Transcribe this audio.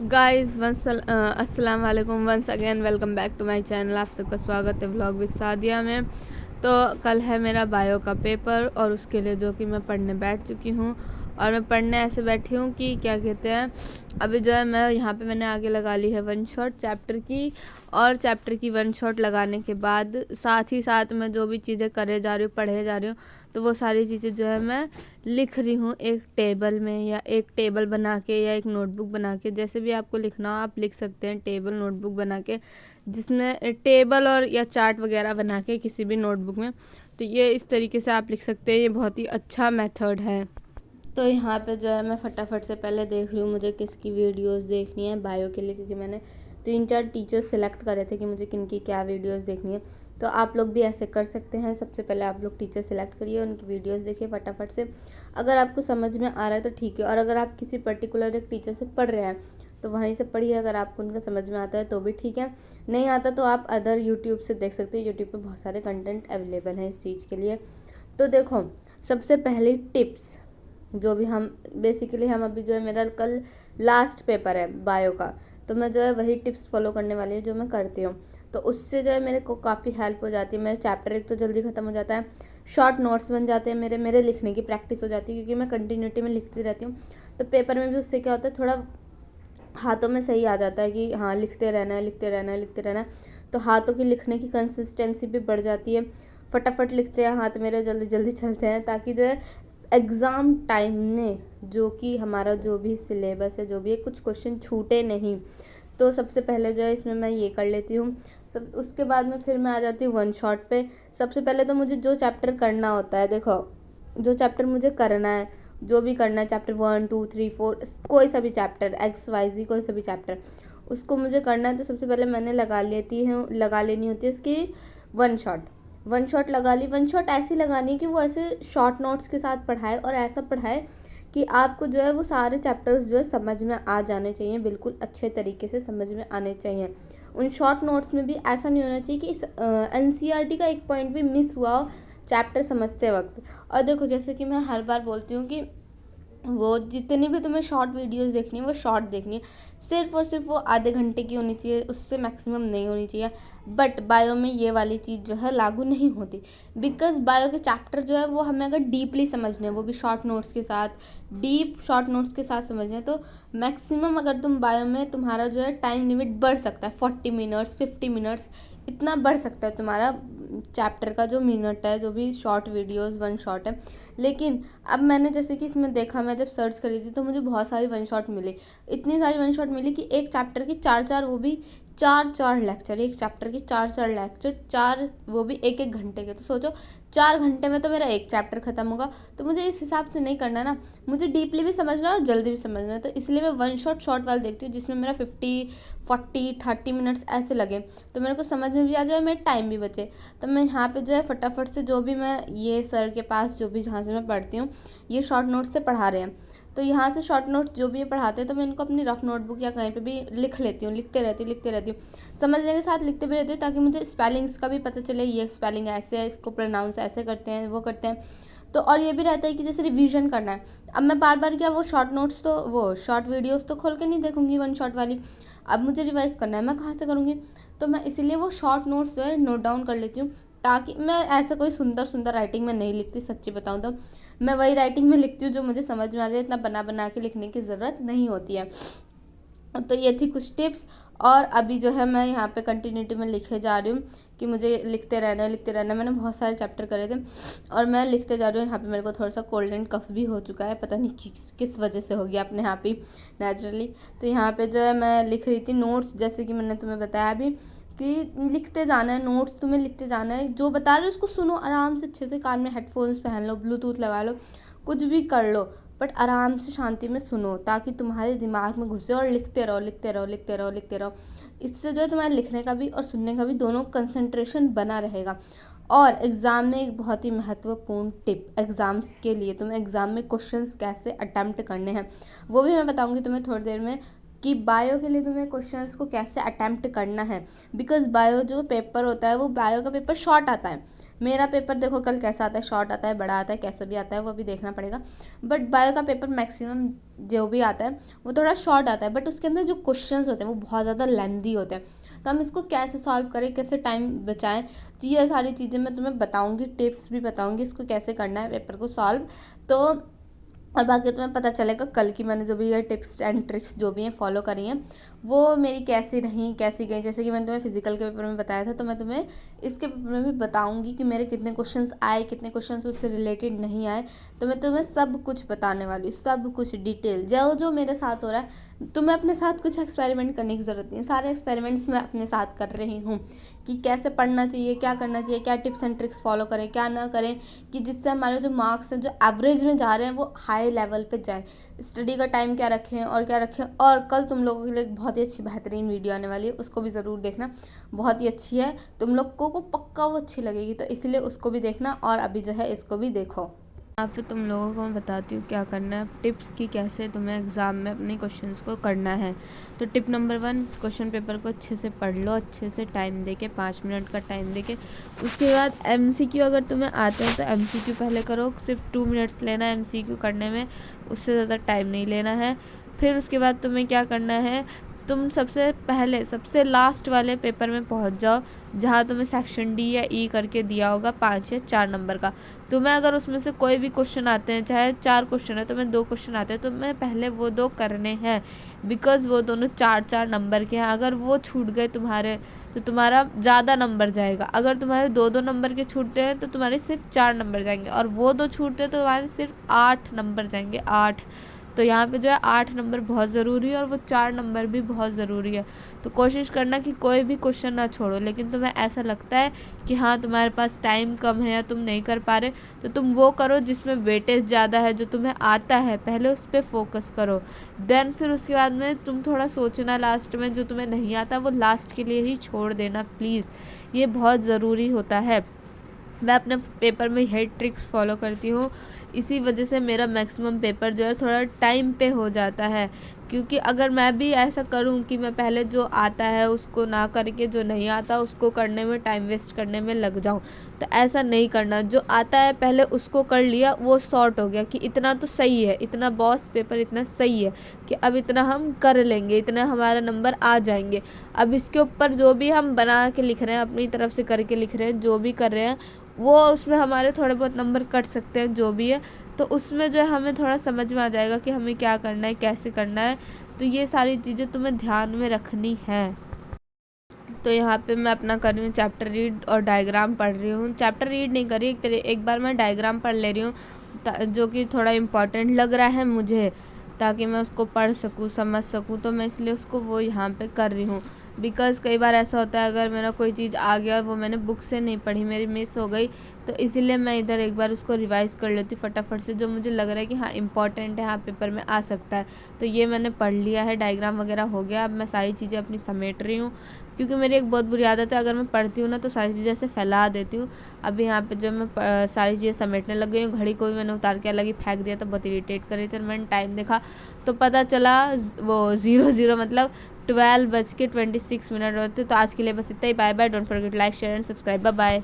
Guys अस्सलाम वालेकुम once again welcome back to my channel. आप सबका स्वागत है व्लॉग विद सादिया में। तो कल है मेरा बायो का पेपर और उसके लिए जो कि मैं पढ़ने बैठ चुकी हूँ। और मैं पढ़ने ऐसे बैठी हूँ कि क्या कहते हैं, अभी जो है मैं यहाँ पे मैंने आगे लगा ली है वन शॉट चैप्टर की। और चैप्टर की वन शॉट लगाने के बाद साथ ही साथ मैं जो भी चीज़ें करे जा रही हूँ, पढ़े जा रही हूँ, तो वो सारी चीज़ें जो है मैं लिख रही हूँ एक टेबल में, या एक टेबल बना के, या एक नोटबुक बना के। जैसे भी आपको लिखना हो आप लिख सकते हैं, टेबल नोटबुक बना के, जिसमें टेबल और या चार्ट वगैरह बना के किसी भी नोटबुक में। तो ये इस तरीके से आप लिख सकते हैं, ये बहुत ही अच्छा मेथड है। तो यहाँ पे जो है मैं फटाफट से पहले देख रही हूँ मुझे किसकी वीडियोस देखनी है बायो के लिए, क्योंकि मैंने 3-4 टीचर सेलेक्ट करे थे कि मुझे किन की क्या वीडियोस देखनी है। तो आप लोग भी ऐसे कर सकते हैं। सबसे पहले आप लोग टीचर सेलेक्ट करिए, उनकी वीडियोस देखिए फटाफट से। अगर आपको समझ में आ रहा है तो ठीक है, और अगर आप किसी पर्टिकुलर एक टीचर से पढ़ रहे हैं तो वहीं से पढ़िए। अगर आपको उनका समझ में आता है तो भी ठीक है, नहीं आता तो आप अदर यूट्यूब से देख सकते हैं। यूट्यूब पर बहुत सारे कंटेंट अवेलेबल हैं इस चीज़ के लिए। तो देखो, सबसे पहली टिप्स जो भी हम बेसिकली हम अभी जो है मेरा कल लास्ट पेपर है बायो का, तो मैं जो है वही टिप्स फॉलो करने वाली हूँ जो मैं करती हूँ। तो उससे जो है मेरे को काफ़ी हेल्प हो जाती है। मेरा चैप्टर एक तो जल्दी ख़त्म हो जाता है, शॉर्ट नोट्स बन जाते हैं, मेरे लिखने की प्रैक्टिस हो जाती है, क्योंकि मैं कंटिन्यूटी में लिखती रहती हूँ। तो पेपर में भी उससे क्या होता है, थोड़ा हाथों में सही आ जाता है कि हाँ लिखते रहना है, लिखते रहना है, लिखते रहना है। तो हाथों की लिखने की कंसिस्टेंसी भी बढ़ जाती है, फटाफट लिखते हैं हाथ मेरे, जल्दी जल्दी चलते हैं, ताकि जो है एग्ज़ाम टाइम में जो कि हमारा जो भी सिलेबस है, जो भी है, कुछ क्वेश्चन छूटे नहीं। तो सबसे पहले जो है इसमें मैं ये कर लेती हूँ। सब उसके बाद में फिर मैं आ जाती हूँ वन शॉट पे। सबसे पहले तो मुझे जो चैप्टर करना होता है, देखो जो चैप्टर मुझे करना है, जो भी करना है, चैप्टर 1 2 3 4, कोई सा भी चैप्टर XYZ, कोई सा भी चैप्टर उसको मुझे करना है, तो सबसे पहले मैंने लगा लेनी होती है उसकी वन शॉट। वन शॉट लगा ली। वन शॉट ऐसी लगानी है कि वो ऐसे शॉर्ट नोट्स के साथ पढ़ाए, और ऐसा पढ़ाए कि आपको जो है वो सारे चैप्टर्स जो है समझ में आ जाने चाहिए, बिल्कुल अच्छे तरीके से समझ में आने चाहिए। उन शॉर्ट नोट्स में भी ऐसा नहीं होना चाहिए कि इस NCERT का एक पॉइंट भी मिस हुआ हो चैप्टर समझते वक्त। और देखो, जैसे कि मैं हर बार बोलती हूँ कि वो जितनी भी तुम्हें शॉर्ट वीडियोस देखनी है वो शॉर्ट देखनी है, सिर्फ और सिर्फ वो आधे घंटे की होनी चाहिए, उससे मैक्सिमम नहीं होनी चाहिए। बट बायो में ये वाली चीज़ जो है लागू नहीं होती, बिकॉज बायो के चैप्टर जो है वो हमें अगर डीपली समझने हैं, वो भी शॉर्ट नोट्स के साथ, डीप शॉर्ट नोट्स के साथ समझने हैं, तो मैक्सिमम अगर तुम बायो में, तुम्हारा जो है टाइम लिमिट बढ़ सकता है, 40 मिनट्स 50 मिनट्स इतना बढ़ सकता है तुम्हारा चैप्टर का जो मिनट है, जो भी शॉर्ट वीडियोस वन शॉट है। लेकिन अब मैंने जैसे कि इसमें देखा, मैं जब सर्च करी थी तो मुझे बहुत सारी वन शॉट मिली, इतनी सारी वन शॉट मिली कि एक चैप्टर की 4-4, वो भी 4-4 लेक्चर, एक चैप्टर की 4-4 लेक्चर, चार वो भी 1-1 घंटे के। तो सोचो 4 घंटे में तो मेरा एक चैप्टर ख़त्म होगा। तो मुझे इस हिसाब से नहीं करना ना, मुझे डीपली भी समझना है और जल्दी भी समझना है। तो इसलिए मैं वन शॉट शॉर्ट वाला देखती हूँ, जिसमें मेरा 50 40 30 मिनट्स ऐसे लगे, तो मेरे को समझ में भी आ जाए, मेरा टाइम भी बचे। तो मैं यहाँ पे जो है फटाफट से, जो भी मैं ये सर के पास, जो भी जहाँ से मैं पढ़ती हूँ, ये शॉर्ट नोट्स से पढ़ा रहे हैं, तो यहाँ से शॉर्ट नोट्स जो भी ये पढ़ाते हैं, तो मैं इनको अपनी रफ नोटबुक या कहीं पे भी लिख लेती हूँ, लिखते रहती हूँ, समझने के साथ लिखते भी रहती हूँ, ताकि मुझे स्पेलिंग्स का भी पता चले, ये स्पेलिंग ऐसे है, इसको प्रोनाउंस ऐसे करते हैं, वो करते हैं। तो और ये भी रहता है कि जैसे रिवीजन करना है, अब मैं बार बार क्या वो शॉर्ट नोट्स, तो वो शॉर्ट वीडियोस तो खोल के नहीं देखूंगी वन शॉट वाली, अब मुझे रिवाइज करना है, मैं कहाँ से करूँगी। तो मैं इसीलिए वो शॉर्ट नोट्स जो है नोट डाउन कर लेती हूँ, ताकि मैं ऐसा कोई सुंदर सुंदर राइटिंग में नहीं लिखती, सच्ची बताऊँ तो मैं वही राइटिंग में लिखती हूँ जो मुझे समझ में आ जाए, इतना बना बना के लिखने की ज़रूरत नहीं होती है। तो ये थी कुछ टिप्स। और अभी जो है मैं यहाँ पे कंटिन्यूटी में लिखे जा रही हूँ कि मुझे लिखते रहना है, लिखते रहना है। मैंने बहुत सारे चैप्टर करे थे और मैं लिखते जा रही हूँ। यहाँ पे मेरे को थोड़ा सा कोल्ड एंड कफ भी हो चुका है, पता नहीं किस वजह से हो गया अपने यहाँ पे नेचुरली। तो यहाँ पे जो है मैं लिख रही थी नोट्स, जैसे कि मैंने तुम्हें बताया अभी कि लिखते जाना है, नोट्स तुम्हें लिखते जाना है, जो बता रहे हो उसको सुनो आराम से, अच्छे से, कान में हेडफोन्स पहन लो, ब्लूटूथ लगा लो, कुछ भी कर लो, बट आराम से शांति में सुनो, ताकि तुम्हारे दिमाग में घुसे, और लिखते रहो, लिखते रहो, लिखते रहो, लिखते रहो। इससे जो है तुम्हारे लिखने का भी और सुनने का भी दोनों कंसंट्रेशन बना रहेगा। और एग्ज़ाम में एक बहुत ही महत्वपूर्ण टिप, एग्ज़ाम्स के लिए तुम्हें एग्ज़ाम में क्वेश्चंस कैसे अटैम्प्ट करने हैं वो भी मैं बताऊंगी तुम्हें थोड़ी देर में, कि बायो के लिए तुम्हें क्वेश्चंस को कैसे अटैम्प्ट करना है। बिकॉज बायो जो पेपर होता है, वो बायो का पेपर शॉर्ट आता है, मेरा पेपर देखो कल कैसा आता है, शॉर्ट आता है, बड़ा आता है, कैसा भी आता है वो भी देखना पड़ेगा। बट बायो का पेपर मैक्सिमम जो भी आता है वो थोड़ा शॉर्ट आता है, बट उसके अंदर जो क्वेश्चंस होते हैं वो बहुत ज़्यादा लेंदी होते हैं। तो हम इसको कैसे सॉल्व करें, कैसे टाइम बचाएं, तो ये सारी चीज़ें मैं तुम्हें बताऊंगी, टिप्स भी बताऊंगी इसको कैसे करना है पेपर को सॉल्व। तो और बाकी तुम्हें पता चलेगा कल की मैंने जो भी ये टिप्स एंड ट्रिक्स जो भी हैं फॉलो करी हैं वो मेरी कैसी रहीं, कैसी गई। जैसे कि मैंने तुम्हें फिजिकल के पेपर में बताया था, तो मैं तुम्हें इसके पेपर में भी बताऊंगी कि मेरे कितने क्वेश्चंस आए, कितने क्वेश्चंस उससे रिलेटेड नहीं आए। तो मैं तुम्हें सब कुछ बताने वाली हूँ, सब कुछ डिटेल, जो जो मेरे साथ हो रहा है। तुम्हें अपने साथ कुछ एक्सपेरिमेंट करने की ज़रूरत नहीं है, सारे एक्सपेरिमेंट्स मैं अपने साथ कर रही हूँ कि कैसे पढ़ना चाहिए, क्या करना चाहिए, क्या टिप्स एंड ट्रिक्स फॉलो करें, क्या ना करें, कि जिससे हमारे जो मार्क्स हैं जो एवरेज में जा रहे हैं वो हाई लेवल पे जाएं। स्टडी का टाइम क्या रखें और क्या रखें। और कल तुम लोगों के लिए एक बहुत ही अच्छी बेहतरीन वीडियो आने वाली है, उसको भी ज़रूर देखना, बहुत ही अच्छी है, तुम लोगों को पक्का वो अच्छी लगेगी, तो इसलिए उसको भी देखना। और अभी जो है इसको भी देखो। यहाँ पे तुम लोगों को मैं बताती हूँ क्या करना है, टिप्स की कैसे तुम्हें एग्ज़ाम में अपने क्वेश्चंस को करना है। तो टिप नंबर 1, क्वेश्चन पेपर को अच्छे से पढ़ लो, अच्छे से टाइम देके, 5 मिनट का टाइम देके। उसके बाद MCQ अगर तुम्हें आते हैं तो MCQ पहले करो, सिर्फ 2 मिनट्स लेना है MCQ करने में, उससे ज़्यादा टाइम नहीं लेना है। फिर उसके बाद तुम्हें क्या करना है, तुम सबसे पहले सबसे लास्ट वाले पेपर में पहुंच जाओ जहां तुम्हें सेक्शन D या E करके दिया होगा 5 या 4 नंबर का। तुम्हें अगर उसमें से कोई भी क्वेश्चन आते हैं, चाहे 4 क्वेश्चन है, तुम्हें 2 क्वेश्चन आते हैं, तुम्हें पहले वो 2 करने हैं, बिकॉज़ वो दोनों 4-4 नंबर के हैं। अगर वो छूट गए तुम्हारे तो तुम्हारा ज़्यादा नंबर जाएगा। अगर तुम्हारे 2-2 नंबर के छूटते हैं तो तुम्हारे सिर्फ 4 नंबर जाएंगे, और वो 2 छूटते हैं तो तुम्हारे सिर्फ 8 नंबर जाएंगे, 8। तो यहाँ पे जो है 8 नंबर बहुत ज़रूरी है, और वो 4 नंबर भी बहुत ज़रूरी है। तो कोशिश करना कि कोई भी क्वेश्चन ना छोड़ो। लेकिन तुम्हें ऐसा लगता है कि हाँ तुम्हारे पास टाइम कम है या तुम नहीं कर पा रहे, तो तुम वो करो जिसमें वेटेज ज़्यादा है, जो तुम्हें आता है, पहले उस पर फोकस करो। देन फिर उसके बाद में तुम थोड़ा सोचना, लास्ट में जो तुम्हें नहीं आता वो लास्ट के लिए ही छोड़ देना प्लीज़, ये बहुत ज़रूरी होता है। मैं अपने पेपर में यही ट्रिक्स फॉलो करती हूँ, इसी वजह से मेरा मैक्सिमम पेपर जो है थोड़ा टाइम पे हो जाता है। क्योंकि अगर मैं भी ऐसा करूँ कि मैं पहले जो आता है उसको ना करके जो नहीं आता उसको करने में, टाइम वेस्ट करने में लग जाऊँ, तो ऐसा नहीं करना। जो आता है पहले उसको कर लिया, वो सॉर्ट हो गया कि इतना तो सही है, इतना बॉस पेपर इतना सही है कि अब इतना हम कर लेंगे, इतना हमारा नंबर आ जाएंगे। अब इसके ऊपर जो भी हम बना के लिख रहे हैं, अपनी तरफ से करके लिख रहे हैं, जो भी कर रहे हैं, वो उसमें हमारे थोड़े बहुत नंबर कट सकते हैं, जो भी है। तो उसमें जो है हमें थोड़ा समझ में आ जाएगा कि हमें क्या करना है, कैसे करना है। तो ये सारी चीज़ें तुम्हें ध्यान में रखनी है। तो यहाँ पे मैं अपना कर रही हूँ चैप्टर रीड और डायग्राम पढ़ रही हूँ। चैप्टर रीड नहीं कर रही, एक बार मैं डायग्राम पढ़ ले रही हूँ, जो कि थोड़ा इम्पॉर्टेंट लग रहा है मुझे, ताकि मैं उसको पढ़ सकूँ, समझ सकूँ। तो मैं इसलिए उसको वो यहाँ पे कर रही हूँ। बिकॉज़ कई बार ऐसा होता है अगर मेरा कोई चीज़ आ गया और वो मैंने बुक से नहीं पढ़ी, मेरी मिस हो गई, तो इसीलिए मैं इधर एक बार उसको रिवाइज़ कर लेती फटाफट से, जो मुझे लग रहा है कि हाँ इम्पॉर्टेंट है, हाँ पेपर में आ सकता है। तो ये मैंने पढ़ लिया है, डायग्राम वगैरह हो गया। अब मैं सारी चीज़ें अपनी समेट रही हूँ, क्योंकि मेरी एक बहुत बुरी आदत है, अगर मैं पढ़ती हूँ ना तो सारी चीज़ें ऐसे फैला देती हूँ। अभी यहाँ पे जब मैं सारी चीज़ें समेटने लग गई हूँ, घड़ी को भी मैंने उतार के अलग ही फेंक दिया था, बहुत इरिटेट कर रही थी। मैंने टाइम देखा तो पता चला वो 00 मतलब 12:26 होते। तो आज के लिए बस इतना ही। Bye bye, don't forget like, share and subscribe. Bye bye.